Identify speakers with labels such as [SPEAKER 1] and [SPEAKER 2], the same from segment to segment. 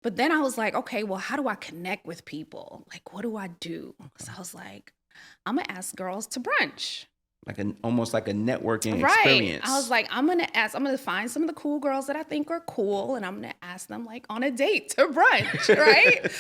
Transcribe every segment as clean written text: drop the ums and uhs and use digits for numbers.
[SPEAKER 1] But then I was like, okay, well, how do I connect with people? Like, what do I do? So I was like, I'm going to ask girls to brunch.
[SPEAKER 2] Almost like a networking
[SPEAKER 1] Right.
[SPEAKER 2] experience.
[SPEAKER 1] I was like, I'm going to find some of the cool girls that I think are cool. And I'm going to ask them like on a date to brunch. Right.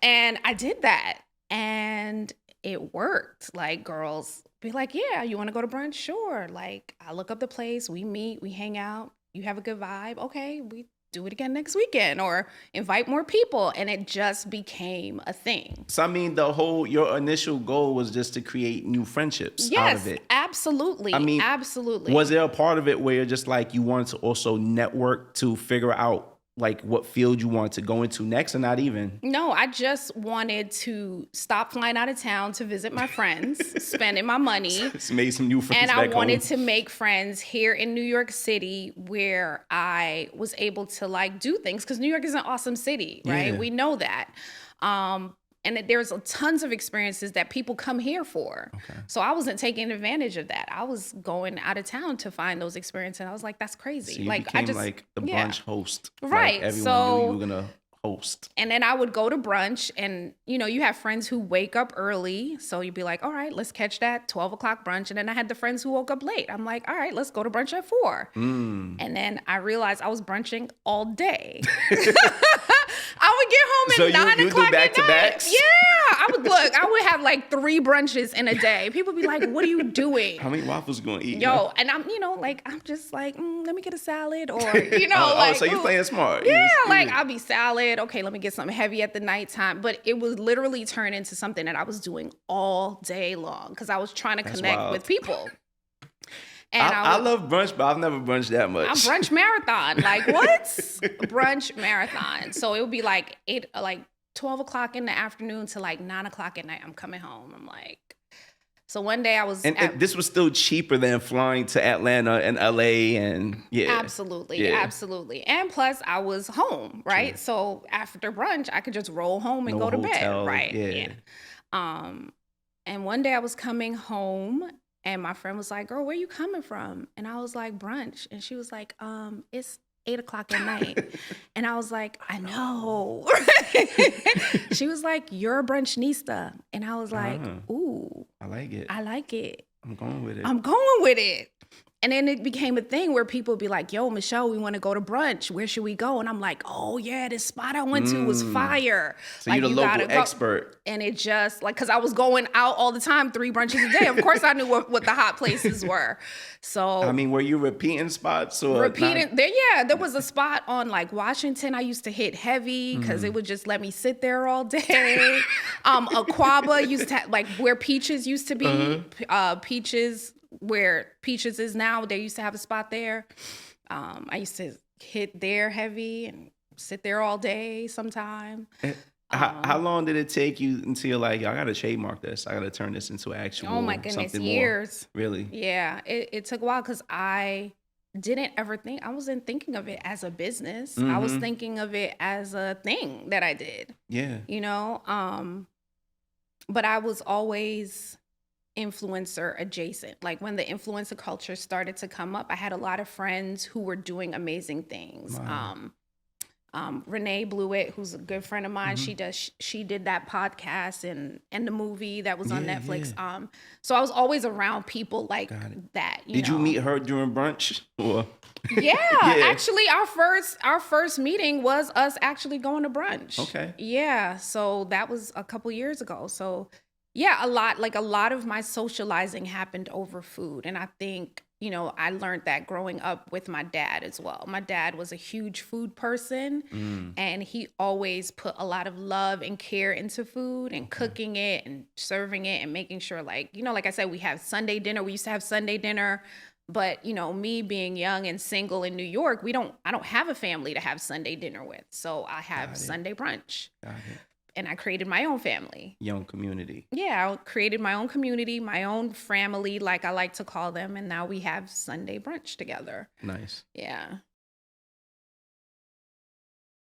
[SPEAKER 1] And I did that. And it worked. Like girls be like, yeah, you want to go to brunch? Sure. Like I look up the place, we meet, we hang out, you have a good vibe. Okay, we do it again next weekend or invite more people. And it just became a thing.
[SPEAKER 2] So I mean, your initial goal was just to create new friendships out of it.
[SPEAKER 1] Absolutely.
[SPEAKER 2] I mean,
[SPEAKER 1] absolutely.
[SPEAKER 2] Was there a part of it where you're just like you wanted to also network to figure out like what field you wanted to go into next, or not even?
[SPEAKER 1] No, I just wanted to stop flying out of town to visit my friends, spending my money.
[SPEAKER 2] It's made some new friends.
[SPEAKER 1] And
[SPEAKER 2] I
[SPEAKER 1] wanted to make friends here in New York City where I was able to like do things, because New York is an awesome city, right?
[SPEAKER 2] Yeah.
[SPEAKER 1] We know that. And that there's tons of experiences that people come here for. Okay. So I wasn't taking advantage of that. I was going out of town to find those experiences. And I was like, that's crazy.
[SPEAKER 2] So you became like the brunch host.
[SPEAKER 1] Right.
[SPEAKER 2] Like everyone knew you were going to host.
[SPEAKER 1] And then I would go to brunch, and, you know, you have friends who wake up early. So you'd be like, all right, let's catch that 12 o'clock brunch. And then I had the friends who woke up late. I'm like, all right, let's go to brunch at 4. And then I realized I was brunching all day. I would get home at 9 o'clock at night. Yeah. I would have like 3 brunches in a day. People be like, what are you doing?
[SPEAKER 2] How many waffles you going to eat?
[SPEAKER 1] Yo, and I'm just like, let me get a salad, or, you know,
[SPEAKER 2] so you're playing smart.
[SPEAKER 1] Yeah, I'll be salad. Okay, let me get something heavy at the nighttime. But it was literally turned into something that I was doing all day long because I was trying to connect with people.
[SPEAKER 2] And I love brunch, but I've never brunched that much.
[SPEAKER 1] I'm brunch marathon. Like, what? Brunch marathon. So it would be like 12 o'clock in the afternoon to like 9 o'clock at night. I'm coming home. I'm like, so one day I was...
[SPEAKER 2] And this was still cheaper than flying to Atlanta and LA and
[SPEAKER 1] Absolutely. And plus I was home, right? True. So after brunch, I could just roll home and go to bed, right? Yeah. And one day I was coming home, and my friend was like, girl, where you coming from? And I was like, brunch. And she was like, it's 8 o'clock at night. And I was like, I know. She was like, you're a Brunchnista. And I was like, ooh.
[SPEAKER 2] I like it.
[SPEAKER 1] I'm going
[SPEAKER 2] with it.
[SPEAKER 1] And then it became a thing where people would be like, yo, Michelle, we want to go to brunch. Where should we go? And I'm like, oh, yeah, this spot I went to was fire.
[SPEAKER 2] So you're the local expert.
[SPEAKER 1] And it just, like, because I was going out all the time, 3 brunches a day. Of course, I knew what the hot places were. So,
[SPEAKER 2] I mean, were you repeating spots? Or
[SPEAKER 1] there was a spot on, like, Washington I used to hit heavy because it would just let me sit there all day. Aquaba used to, like, where Peaches used to be. Peaches... Where Peaches is now, they used to have a spot there. I used to hit there heavy and sit there all day sometime.
[SPEAKER 2] How long did it take you until you're like, I got to trademark this? I got to turn this into actual
[SPEAKER 1] Oh my goodness, years.
[SPEAKER 2] More. Really?
[SPEAKER 1] Yeah, it took a while because I wasn't thinking of it as a business. I was thinking of it as a thing that I did.
[SPEAKER 2] Yeah.
[SPEAKER 1] You know, but I was always influencer adjacent. Like when the influencer culture started to come up, I had a lot of friends who were doing amazing things. Wow. Renee Blewett, who's a good friend of mine, she did that podcast and the movie that was on Netflix. Yeah. So I was always around people like that.
[SPEAKER 2] Did you meet her during brunch? Or?
[SPEAKER 1] Yeah, actually our first meeting was us actually going to brunch.
[SPEAKER 2] Okay.
[SPEAKER 1] Yeah, so that was a couple years ago. So yeah, a lot of my socializing happened over food. And I think, you know, I learned that growing up with my dad as well. My dad was a huge food person, and he always put a lot of love and care into food and cooking it and serving it and making sure, like, you know, like I said, we have Sunday dinner. We used to have Sunday dinner. But, you know, me being young and single in New York, I don't have a family to have Sunday dinner with. So I have Sunday brunch. Got it. And I created my own family.
[SPEAKER 2] Your own community.
[SPEAKER 1] Yeah, I created my own community, my own family, like I like to call them. And now we have Sunday brunch together.
[SPEAKER 2] Nice.
[SPEAKER 1] Yeah.